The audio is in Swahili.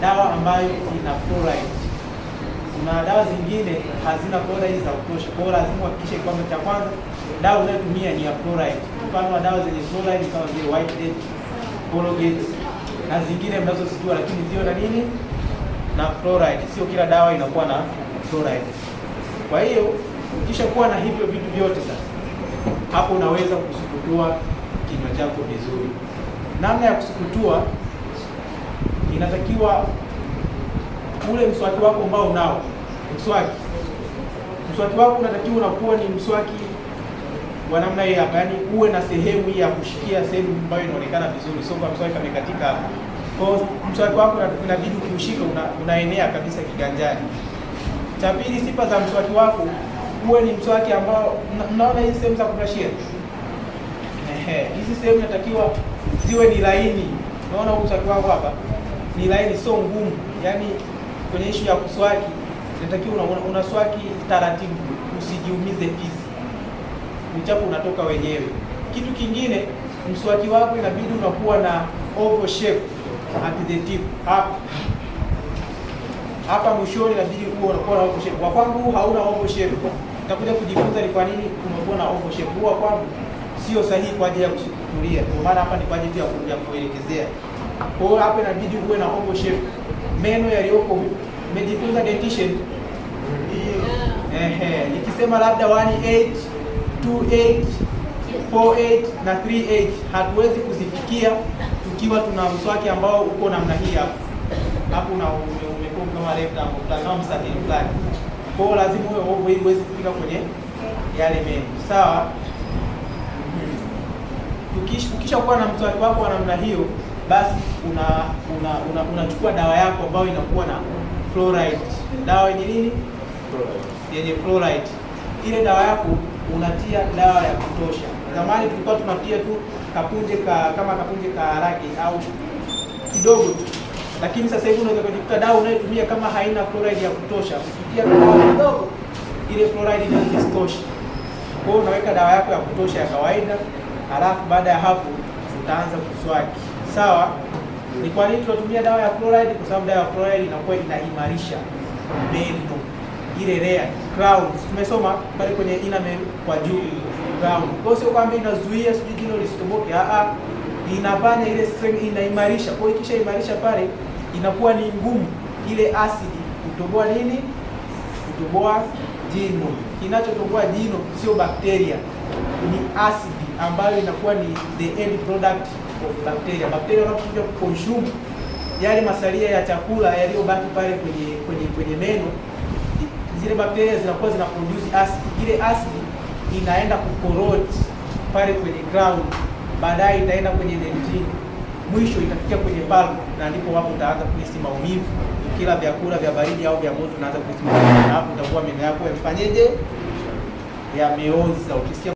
dawa ambayo ina fluoride. Kuna dawa zingine hazina fluoride za kutosha, kwa hiyo lazima uhakikishe kwamba cha kwanza dawa unayotumia ni ya fluoride. Mfano wa dawa zenye fluoride kama vile Whitehead, Colgate na zingine mnazozijua, lakini zio na nini na fluoride. Sio kila dawa inakuwa na fluoride. Kwa hiyo ukishakuwa na hivyo vitu vyote sasa, hapo unaweza kusukutua kinywa chako vizuri. Namna ya kusukutua, inatakiwa ule mswaki wako ambao unao mswaki wako unatakiwa unakuwa ni mswaki wa namna hii hapa, yani uwe na sehemu hii ya kushikia, sehemu ambayo inaonekana vizuri, sio kwa mswaki kamekatika hapa. Kwa mswaki wako inabidi ukiushika unaenea kabisa kiganjani. Cha pili, sifa za mswaki wako, uwe ni mswaki ambao mnaona hizi sehemu za kubrashia, hizi sehemu inatakiwa ziwe ni laini. Unaona mswaki wako hapa ni laini, sio ngumu. Yani kwenye issue ya kuswaki inatakiwa unaswaki taratibu, usijiumize fizi, uchafu unatoka wenyewe. Kitu kingine, mswaki wako inabidi unakuwa na oval shape at the tip. Hapa mwishoni inabidi uwe unakuwa na oval shape. Kwa kwangu huu hauna oval shape. Nitakuja kujifunza ni kwa nini unakuwa na oval shape. Huu kwangu sio sahihi kwa ajili ya kusukulia. Kwa maana hapa ni kwa ajili ya kuelekezea. Kwa hiyo hapa inabidi uwe na oval shape. Meno yaliyopo, umejifunza dentition. Nikisema labda 18, 28, 48 na 38 hatuwezi kuzifikia tukiwa tuna mswaki ambao uko namna hii hapa. Hapo umekuwa kama rectangle kama mstatili fulani. Kwa hiyo lazima uwe oval ili uweze kufika kwenye yale meno. Sawa? Ukishakuwa na mswaki wako wa namna hiyo, basi unachukua dawa yako ambayo inakuwa na fluoride. Dawa yenye nini? Yenye fluoride. Ile dawa yako unatia dawa ya kutosha. Zamani tulikuwa tunatia tu kama kapunje ka haraki au kidogo tu. Lakini sasa hivi unaweza kujikuta dawa unayotumia kama haina fluoride ya kutosha. Ukitia dawa kidogo, ile fluoride inazitosha. Kwa hiyo unaweka dawa yako ya kutosha ya kawaida, halafu baada ya hapo utaanza kuswaki. Sawa? Ni kwa nini tunatumia dawa ya fluoride? Kwa sababu dawa ya fluoride inakuwa inaimarisha meno, ile layer crown. Tumesoma pale kwenye enamel kwa juu crown. Kwa hiyo sio kwamba inazuia sijui jino lisitoboke, inafanya ile strength, inaimarisha. Kwa hiyo kisha imarisha pale, inakuwa ni ngumu ile acid kutoboa nini? Kutoboa jino. Kinachotoboa jino sio bakteria, ni acid ambayo inakuwa ni the end product of bacteria. Bacteria wanapokuja kuconsume yale masalia ya chakula yaliyobaki pale kwenye meno, zile bacteria zinakuwa zina produce acid. Ile acid inaenda kucorrode pale kwenye ground, baadaye itaenda kwenye dentin, mwisho itafikia kwenye pulp, na ndipo hapo utaanza kuhisi maumivu. Kila vyakula vya baridi au vya moto unaanza kuhisi maumivu, hapo utakuwa meno yako yamefanyeje? Yameoza. Ukisikia